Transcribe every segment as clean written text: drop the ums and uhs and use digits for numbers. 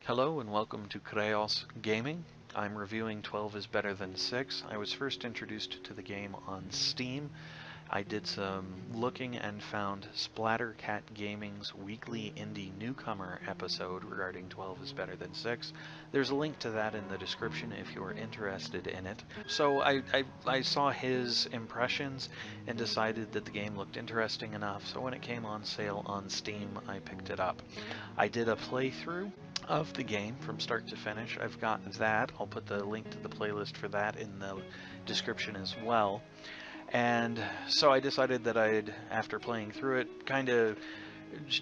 Hello and welcome to Kraos Gaming. I'm reviewing 12IsBetterthan6. I was first introduced to the game on Steam. I did some looking and found Splattercat Gaming's weekly indie newcomer episode regarding 12IsBetterthan6. There's a link to that in the description if you're interested in it. So I saw his impressions and decided that the game looked interesting enough, so when it came on sale on Steam, I picked it up. I did a playthrough of the game from start to finish. I've got that. I'll put the link to the playlist for that in the description as well. And so I decided that I'd, after playing through it, kind of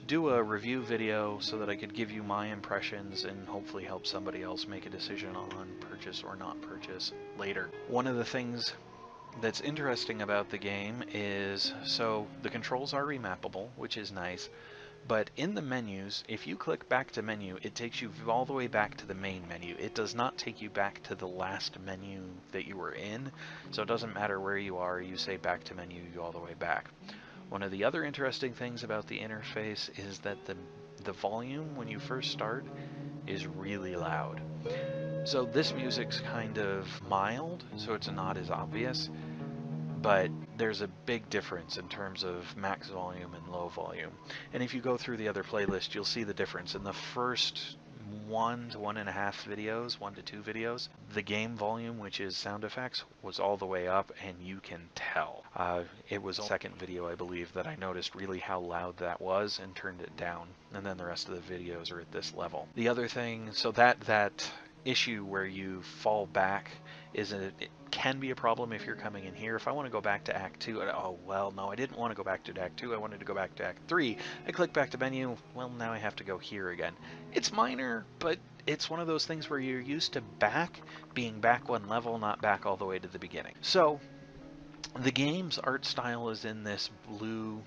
do a review video so that I could give you my impressions and hopefully help somebody else make a decision on purchase or not purchase later. One of the things that's interesting about the game is, so the controls are remappable, which is nice. But in the menus, if you click back to menu, it takes you all the way back to the main menu. It does not take you back to the last menu that you were in, so it doesn't matter where you are, you say back to menu, you go all the way back. One of the other interesting things about the interface is that the volume when you first start is really loud. So this music's kind of mild, so it's not as obvious, but there's a big difference in terms of max volume and low volume. And if you go through the other playlist, you'll see the difference. In the first 1 to 1.5 videos, 1 to 2 videos, the game volume, which is sound effects, was all the way up, and you can tell. It was the second video, I believe, that I noticed really how loud that was and turned it down. And then the rest of the videos are at this level. The other thing, so that issue where you fall back it can be a problem if you're coming in here. If I want to go back to Act 2, oh well, no, I didn't want to go back to Act 2, I wanted to go back to Act 3. I click back to menu, well, now I have to go here again. It's minor, but it's one of those things where you're used to being back one level, not back all the way to the beginning. So, the game's art style is in this blue,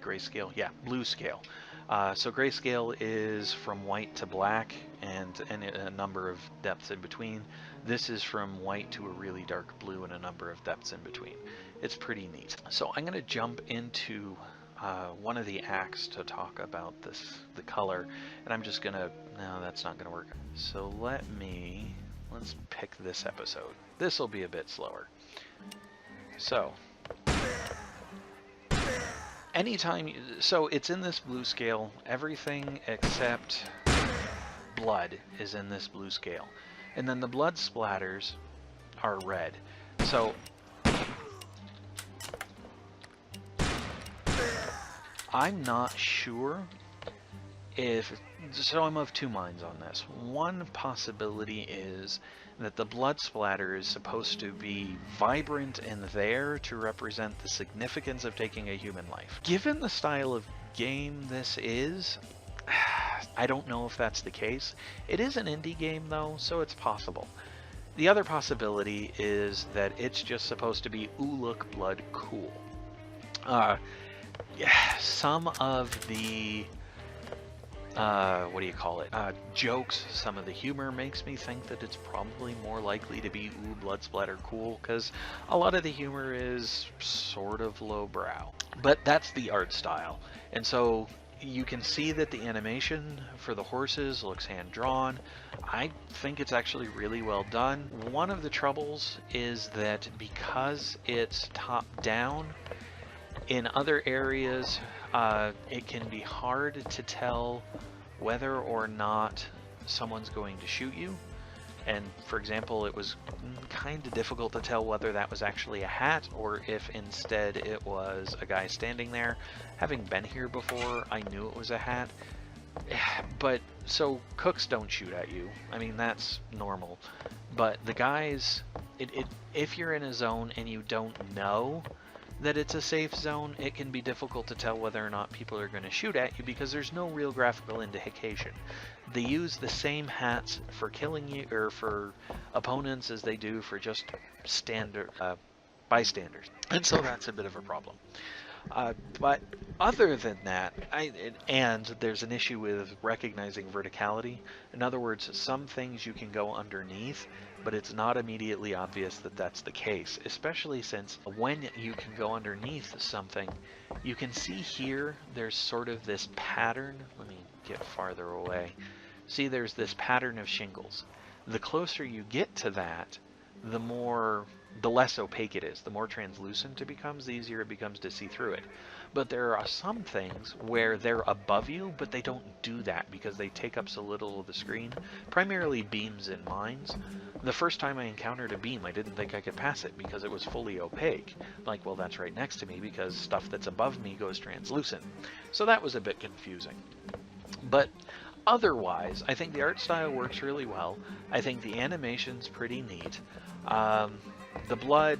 grayscale, yeah, blue scale. So grayscale is from white to black and a number of depths in between. This is from white to a really dark blue and a number of depths in between. It's pretty neat. So I'm going to jump into one of the acts to talk about the color, and I'm just going to, no, that's not going to work. So let's pick this episode. This will be a bit slower. So, so it's in this blue scale. Everything except blood is in this blue scale. And then the blood splatters are red. So I'm not sure so I'm of two minds on this. One possibility is that the blood splatter is supposed to be vibrant and there to represent the significance of taking a human life. Given the style of game this is, I don't know if that's the case. It is an indie game though, so it's possible. The other possibility is that it's just supposed to be, ooh, look, blood, cool. Some of the jokes, some of the humor makes me think that it's probably more likely to be, ooh, blood splatter cool, because a lot of the humor is sort of lowbrow. But that's the art style. And so you can see that the animation for the horses looks hand-drawn. I think it's actually really well done. One of the troubles is that because it's top-down, in other areas, it can be hard to tell whether or not someone's going to shoot you. And for example, it was kind of difficult to tell whether that was actually a hat or if instead it was a guy standing there. Having been here before, I knew it was a hat. But so cooks don't shoot at you. I mean, that's normal. But the guys, if you're in a zone and you don't know that it's a safe zone, it can be difficult to tell whether or not people are going to shoot at you because there's no real graphical indication. They use the same hats for killing you or for opponents as they do for just standard bystanders, and so that's a bit of a problem. But other than that, and there's an issue with recognizing verticality. In other words, some things you can go underneath, but it's not immediately obvious that that's the case, especially since when you can go underneath something, you can see here there's sort of this pattern. Let me get farther away. see there's this pattern of shingles. The closer you get to that, the less opaque it is. The more translucent it becomes, the easier it becomes to see through it. But there are some things where they're above you, but they don't do that because they take up so little of the screen, primarily beams and mines. The first time I encountered a beam, I didn't think I could pass it because it was fully opaque. Like, well, that's right next to me because stuff that's above me goes translucent. So that was a bit confusing. But otherwise, I think the art style works really well. I think the animation's pretty neat. The blood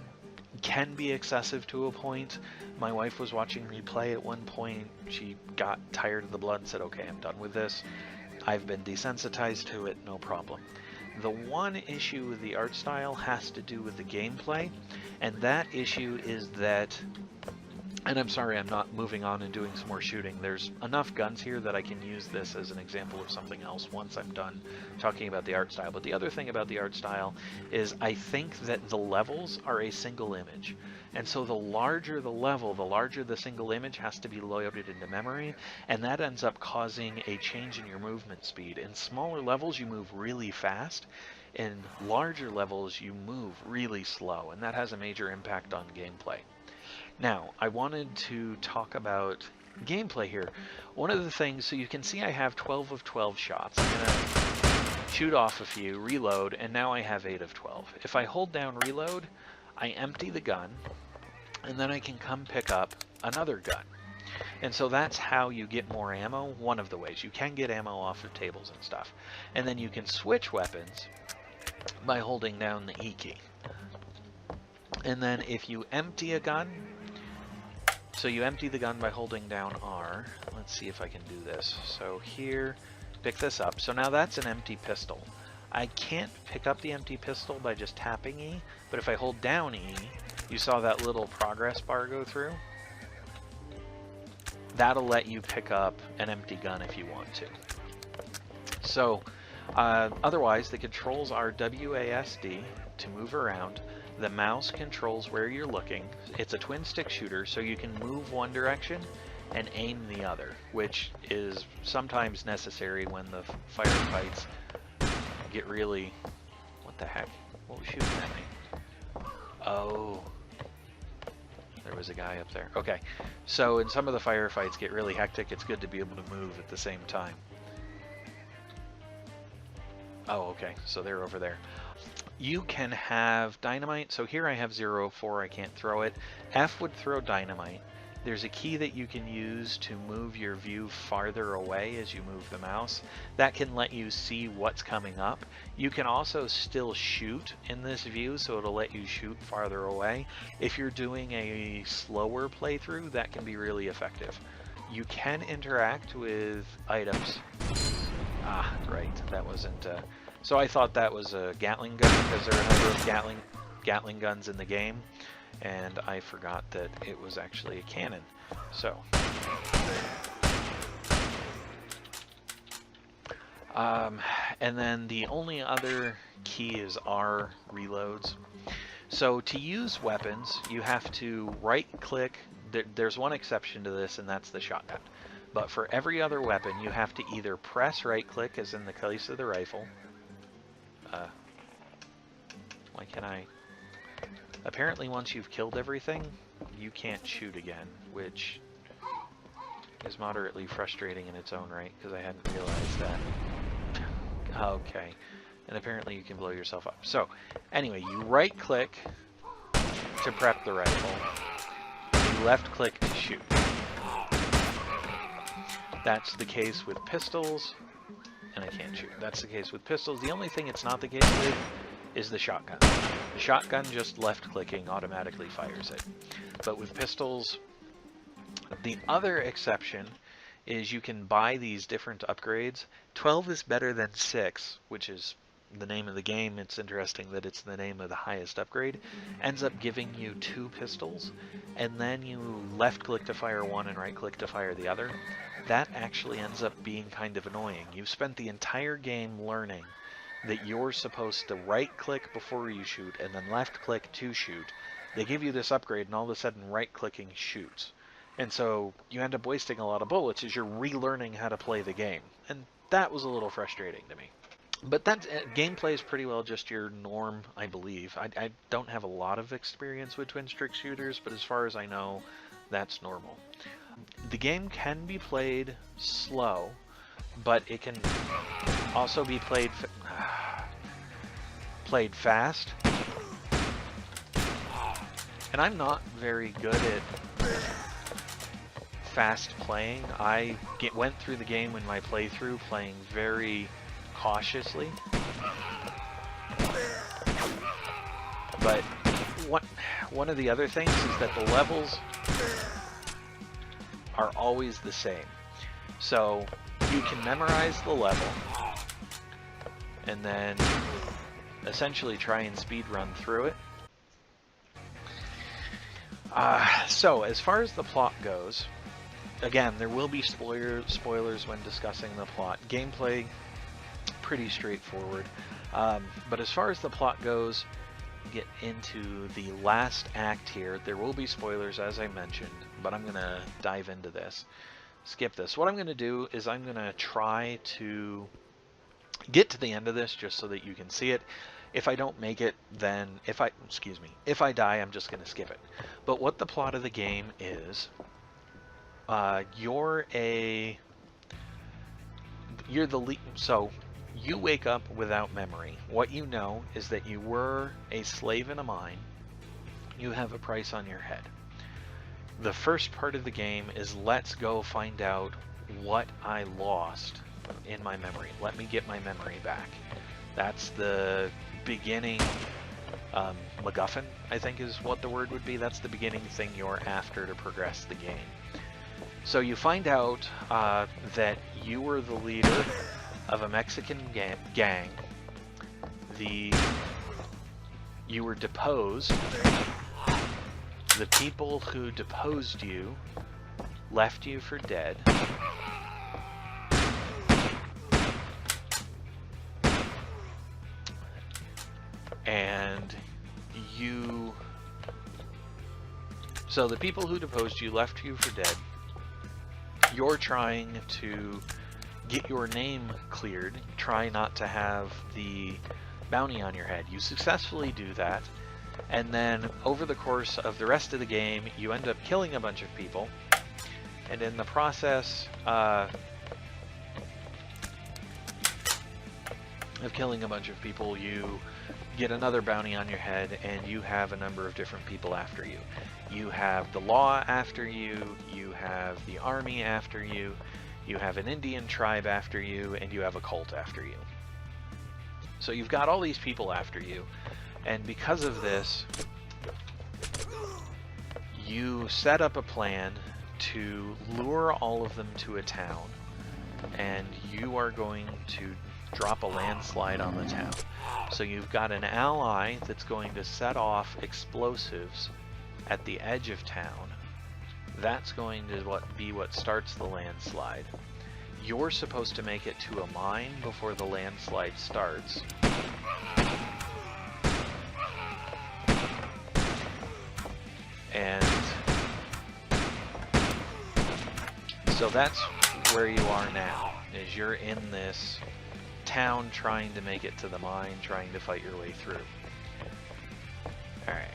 can be excessive to a point. My wife was watching me play at one point. She got tired of the blood and said, okay, I'm done with this. I've been desensitized to it, no problem. The one issue with the art style has to do with the gameplay, and that issue is that, and I'm sorry I'm not moving on and doing some more shooting. There's enough guns here that I can use this as an example of something else once I'm done talking about the art style. But the other thing about the art style is I think that the levels are a single image. And so the larger the level, the larger the single image has to be loaded into memory, and that ends up causing a change in your movement speed. In smaller levels, you move really fast. In larger levels, you move really slow, and that has a major impact on gameplay. Now, I wanted to talk about gameplay here. One of the things, so you can see I have 12 of 12 shots. I'm going to shoot off a few, reload, and now I have 8 of 12. If I hold down reload, I empty the gun, and then I can come pick up another gun. And so that's how you get more ammo, one of the ways. You can get ammo off of tables and stuff. And then you can switch weapons by holding down the E key. And then if you empty a gun, so you empty the gun by holding down R. Let's see if I can do this. So here, pick this up. So now that's an empty pistol. I can't pick up the empty pistol by just tapping E, but if I hold down E, you saw that little progress bar go through? That'll let you pick up an empty gun if you want to. So otherwise, the controls are WASD to move around. The mouse controls where you're looking. It's a twin stick shooter, so you can move one direction and aim the other, which is sometimes necessary when the firefights get really... What the heck? What was shooting at me? Oh. There was a guy up there. Okay. So in some of the firefights get really hectic, it's good to be able to move at the same time. Oh, okay. So they're over there. You can have dynamite. So here I have 0-4. I can't throw it. F would throw dynamite. There's a key that you can use to move your view farther away as you move the mouse. That can let you see what's coming up. You can also still shoot in this view, so it'll let you shoot farther away. If you're doing a slower playthrough, that can be really effective. You can interact with items. Ah, right. That wasn't... So I thought that was a Gatling gun because there are a number of Gatling guns in the game, and I forgot that it was actually a cannon. So, and then the only other key is R reloads. So to use weapons, you have to right-click. There's one exception to this, and that's the shotgun. But for every other weapon, you have to either press right-click, as in the case of the rifle. Why can I... Apparently once you've killed everything, you can't shoot again, which is moderately frustrating in its own right, because I hadn't realized that. Okay. And apparently you can blow yourself up. So, anyway, you right-click to prep the rifle. You left-click to shoot. That's the case with pistols, and I can't shoot. That's the case with pistols. The only thing it's not the case with is the shotgun. The shotgun, just left-clicking automatically fires it. But with pistols, the other exception is you can buy these different upgrades. 12 is better than 6, which is the name of the game. It's interesting that it's the name of the highest upgrade. Ends up giving you 2 pistols, and then you left-click to fire one and right-click to fire the other. That actually ends up being kind of annoying. You've spent the entire game learning that you're supposed to right-click before you shoot and then left-click to shoot. They give you this upgrade and all of a sudden right-clicking shoots. And so you end up wasting a lot of bullets as you're relearning how to play the game. And that was a little frustrating to me. But that gameplay is pretty well just your norm, I believe. I don't have a lot of experience with twin-stick shooters, but as far as I know, that's normal. The game can be played slow, but it can also be played fast. And I'm not very good at fast playing. I went through the game in my playthrough playing very cautiously. But one of the other things is that the levels are always the same. So you can memorize the level and then essentially try and speed run through it. So as far as the plot goes, again, there will be spoilers when discussing the plot. Gameplay, pretty straightforward. But as far as the plot goes, get into the last act here. There will be spoilers, as I mentioned, but I'm going to dive into this. Skip this. What I'm going to do is I'm going to try to get to the end of this just so that you can see it. If I don't make it, then if I die, I'm just going to skip it. But what the plot of the game is, you're the lead. So you wake up without memory. What you know is that you were a slave in a mine. You have a price on your head. The first part of the game is let's go find out what I lost in my memory. Let me get my memory back. That's the beginning MacGuffin, I think is what the word would be. That's the beginning thing you're after to progress the game. So you find out that you were the leader of a Mexican gang. You were deposed. The people who deposed you left you for dead. And so the people who deposed you left you for dead. You're trying to get your name cleared. Try not to have the bounty on your head. You successfully do that. And then over the course of the rest of the game, you end up killing a bunch of people. And in the process of killing a bunch of people, you get another bounty on your head, and you have a number of different people after you. You have the law after you, you have the army after you, you have an Indian tribe after you, and you have a cult after you. So you've got all these people after you, and because of this, you set up a plan to lure all of them to a town, and you are going to drop a landslide on the town. So you've got an ally that's going to set off explosives at the edge of town. That's going to be what starts the landslide. You're supposed to make it to a mine before the landslide starts. And so that's where you are now, is you're in this town trying to make it to the mine, trying to fight your way through. Alright.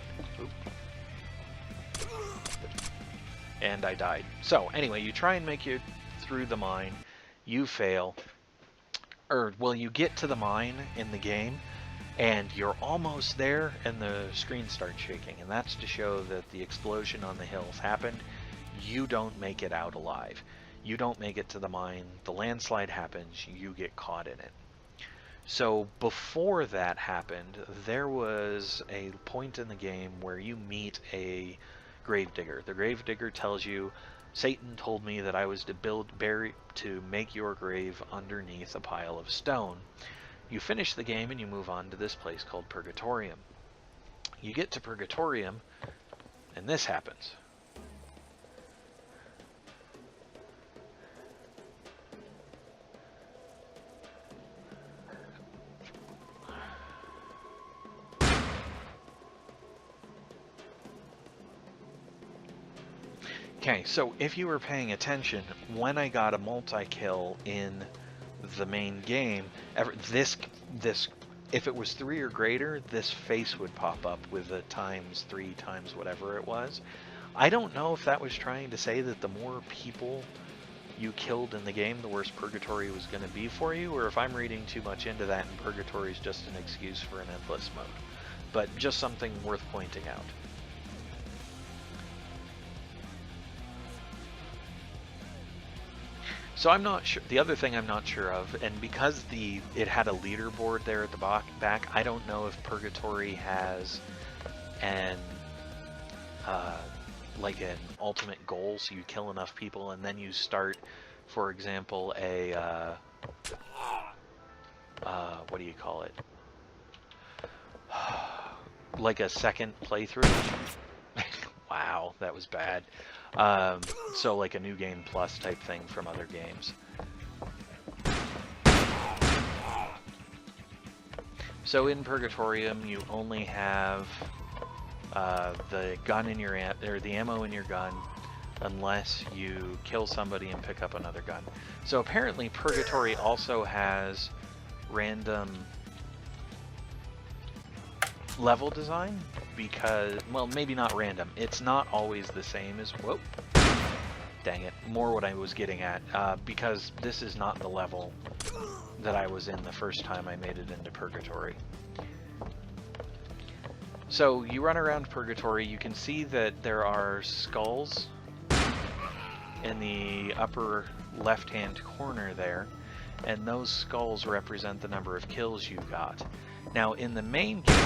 And I died. So anyway, you try and make it through the mine. You fail. Well, you get to the mine in the game, and you're almost there, and the screen starts shaking. And that's to show that the explosion on the hills happened. You don't make it out alive. You don't make it to the mine. The landslide happens. You get caught in it. So before that happened, there was a point in the game where you meet a gravedigger. The gravedigger tells you, Satan told me that I was to make your grave underneath a pile of stone. You finish the game and you move on to this place called Purgatorium. You get to Purgatorium, and this happens. Okay, so if you were paying attention, when I got a multi-kill in of the main game, this if it was 3 or greater, this face would pop up with a times 3 times whatever it was. I don't know if that was trying to say that the more people you killed in the game, the worse Purgatory was going to be for you, or if I'm reading too much into that and Purgatory is just an excuse for an endless mode. But just something worth pointing out. So I'm not sure. The other thing I'm not sure of, and because it had a leaderboard there at the back, I don't know if Purgatory has an like an ultimate goal, so you kill enough people and then you start, for example, a what do you call it? Like a second playthrough. Wow, that was bad. So like a new game plus type thing from other games. So in Purgatorium, you only have the gun in your or the ammo in your gun, unless you kill somebody and pick up another gun. So apparently Purgatory also has random level design, because, well, maybe not random. It's not always the same as, whoa, dang it, more what I was getting at, because this is not the level that I was in the first time I made it into Purgatory. So you run around Purgatory, you can see that there are skulls in the upper left-hand corner there, and those skulls represent the number of kills you got. Now in the main game,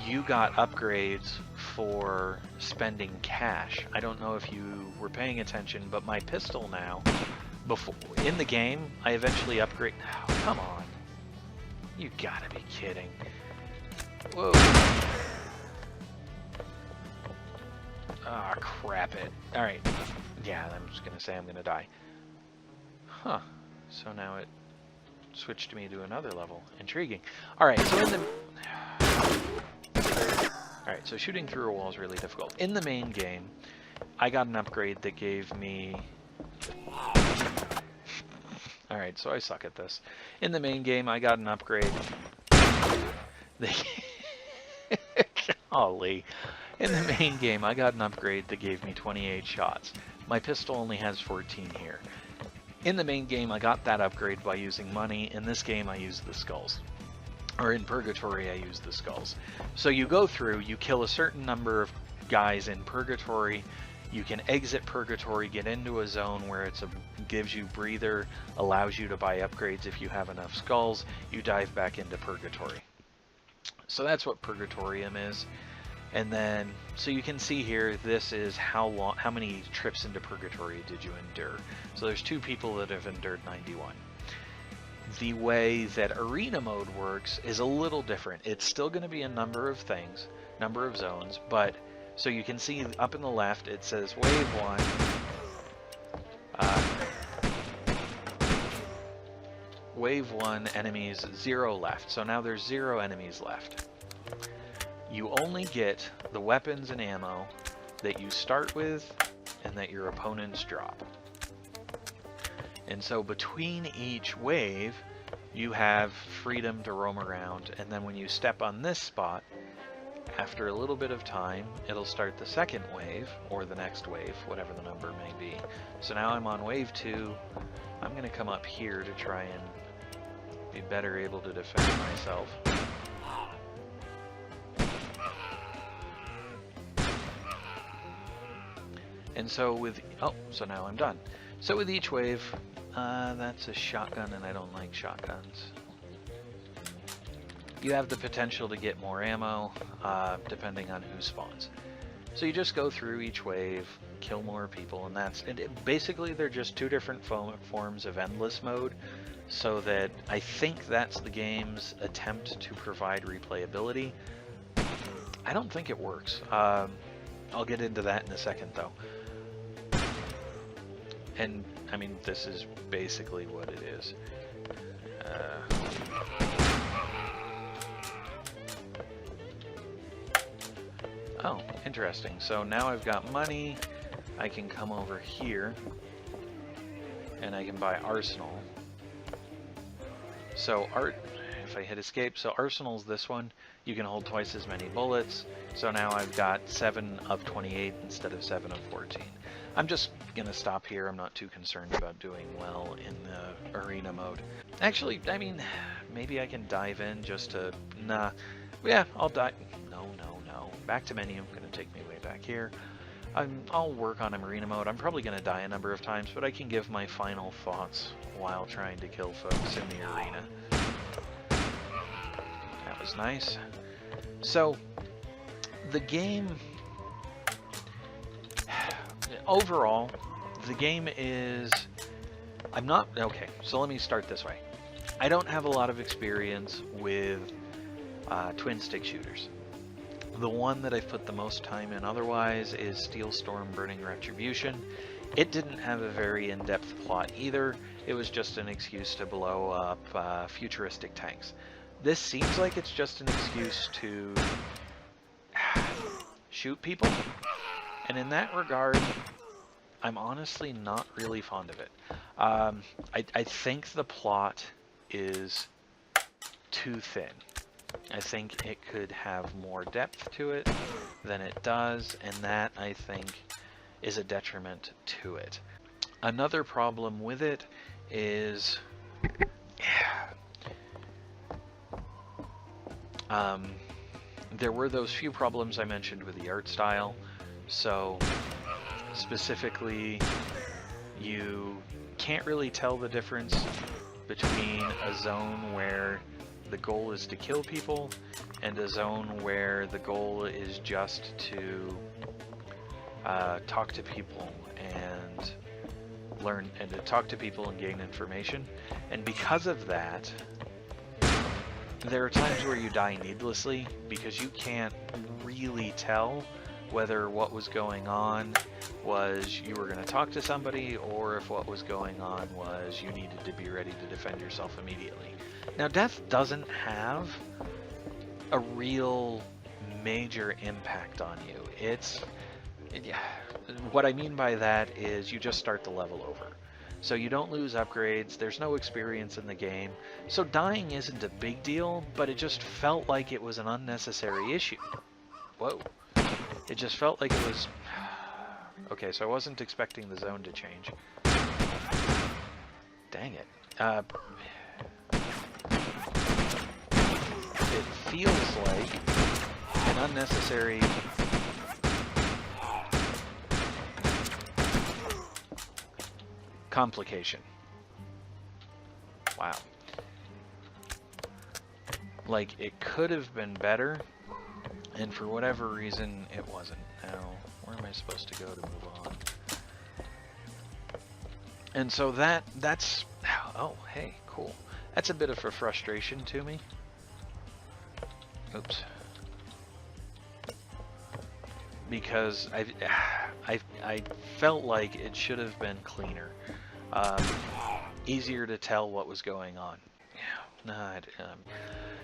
you got upgrades for spending cash. I don't know if you were paying attention, but my pistol now, in the game, I eventually upgrade. Oh, come on. You gotta be kidding. Whoa. Ah, crap it. Alright. Yeah, I'm just gonna say I'm gonna die. Huh. So now it switched me to another level. Intriguing. Alright, so in the... Alright, so shooting through a wall is really difficult. In the main game, I got an upgrade that gave me... Alright, so I suck at this. In the main game, I got an upgrade... Golly. In the main game, I got an upgrade that gave me 28 shots. My pistol only has 14 here. In the main game, I got that upgrade by using money. In this game, I used the skulls. Or in Purgatory, I use the skulls. So you go through, you kill a certain number of guys in Purgatory, you can exit Purgatory, get into a zone where it gives you breather, allows you to buy upgrades if you have enough skulls, you dive back into Purgatory. So that's what Purgatorium is. And then, so you can see here, this is how many trips into Purgatory did you endure. So there's 2 people that have endured 91. The way that arena mode works is a little different. It's still going to be a number of things, number of zones, but so you can see up in the left it says wave 1. Wave 1 enemies 0 left. So now there's 0 enemies left. You only get the weapons and ammo that you start with and that your opponents drop. And so between each wave, you have freedom to roam around, and then when you step on this spot, after a little bit of time, it'll start the second wave, or the next wave, whatever the number may be. So now I'm on wave 2, I'm going to come up here to try and be better able to defend myself. And so with, oh, so now I'm done. So with each wave, that's a shotgun, and I don't like shotguns. You have the potential to get more ammo, depending on who spawns. So you just go through each wave, kill more people, and that's... basically, they're just 2 different forms of endless mode, so that I think that's the game's attempt to provide replayability. I don't think it works. I'll get into that in a second, though. And, I mean, this is basically what it is. Oh, interesting. So now I've got money. I can come over here. and I can buy Arsenal. So if I hit escape, so Arsenal's this one. You can hold twice as many bullets. So now I've got 7 of 28 instead of 7 of 14. I'm just gonna stop here. I'm not too concerned about doing well in the arena mode. Actually, I mean, maybe I can dive in just to, nah. Yeah, I'll die. No. Back to menu, gonna take me way back here. I'll work on arena mode. I'm probably gonna die a number of times, but I can give my final thoughts while trying to kill folks in the arena. That was nice. So, the game, overall, the game is, okay, so let me start this way. I don't have a lot of experience with twin stick shooters. The one that I've put the most time in otherwise is Steel Storm Burning Retribution. It didn't have a very in-depth plot either. It was just an excuse to blow up futuristic tanks. This seems like it's just an excuse to shoot people, and in that regard, I'm honestly not really fond of it. I think the plot is too thin. I think it could have more depth to it than it does, and that, I think, is a detriment to it. Another problem with it is there were those few problems I mentioned with the art style. So specifically, you can't really tell the difference between a zone where the goal is to kill people and a zone where the goal is just to talk to people and learn, and to talk to people and gain information. And because of that, there are times where you die needlessly because you can't really tell whether what was going on was you were going to talk to somebody, or if what was going on was you needed to be ready to defend yourself immediately. Now, death doesn't have a real major impact on you. What I mean by that is you just start the level over. So you don't lose upgrades, there's no experience in the game, so dying isn't a big deal, but it just felt like it was an unnecessary issue. Whoa. It just felt like it was... Okay, so I wasn't expecting the zone to change. Dang it. It feels like an unnecessary... complication. Wow. Like, it could have been better, and for whatever reason, it wasn't. Now, where am I supposed to go to move on? And so that's... Oh, hey, cool. That's a bit of a frustration to me. Oops. Because I felt like it should have been cleaner. Easier to tell what was going on.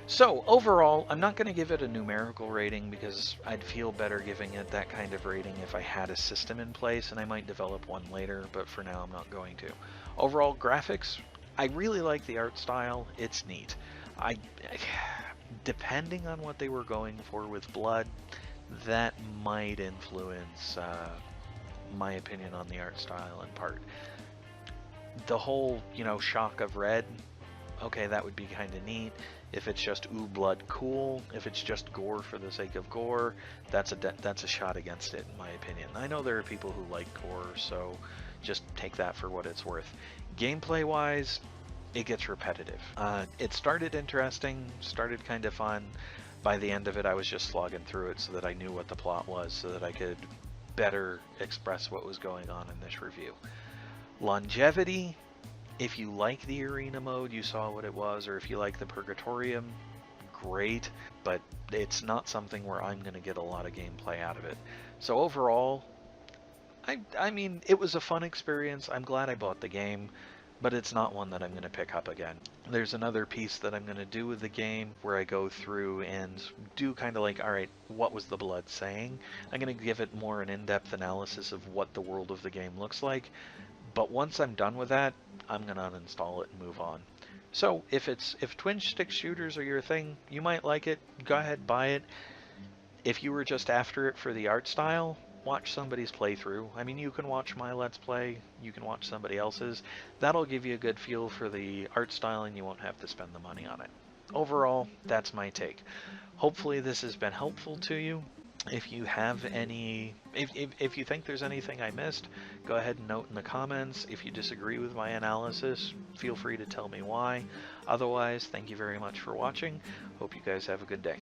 So overall, I'm not going to give it a numerical rating because I'd feel better giving it that kind of rating if I had a system in place, and I might develop one later, but for now I'm not going to. Overall graphics, I really like the art style. It's neat. Depending on what they were going for with blood, that might influence my opinion on the art style in part. The whole, shock of red, okay, that would be kind of neat. If it's just ooh blood, cool. If it's just gore for the sake of gore, that's a shot against it, in my opinion. I know there are people who like gore, so just take that for what it's worth. Gameplay wise, it gets repetitive. It started interesting, started kind of fun. By the end of it, I was just slogging through it so that I knew what the plot was, so that I could better express what was going on in this review. Longevity, if you like the arena mode, you saw what it was, or if you like the Purgatorium, great, but it's not something where I'm going to get a lot of gameplay out of it. So overall, I mean, it was a fun experience. I'm glad I bought the game, but it's not one that I'm going to pick up again. There's another piece that I'm going to do with the game where I go through and do kind of like, alright, what was the blood saying? I'm going to give it more an in-depth analysis of what the world of the game looks like, But once I'm done with that, I'm going to uninstall it and move on. So if twin stick shooters are your thing, you might like it. Go ahead, buy it. If you were just after it for the art style, watch somebody's playthrough. I mean, you can watch my Let's Play, you can watch somebody else's. That'll give you a good feel for the art style and you won't have to spend the money on it. Overall, that's my take. Hopefully this has been helpful to you. If you have any, if you think there's anything I missed, go ahead and note in the comments. If you disagree with my analysis, feel free to tell me why. Otherwise, thank you very much for watching. Hope you guys have a good day.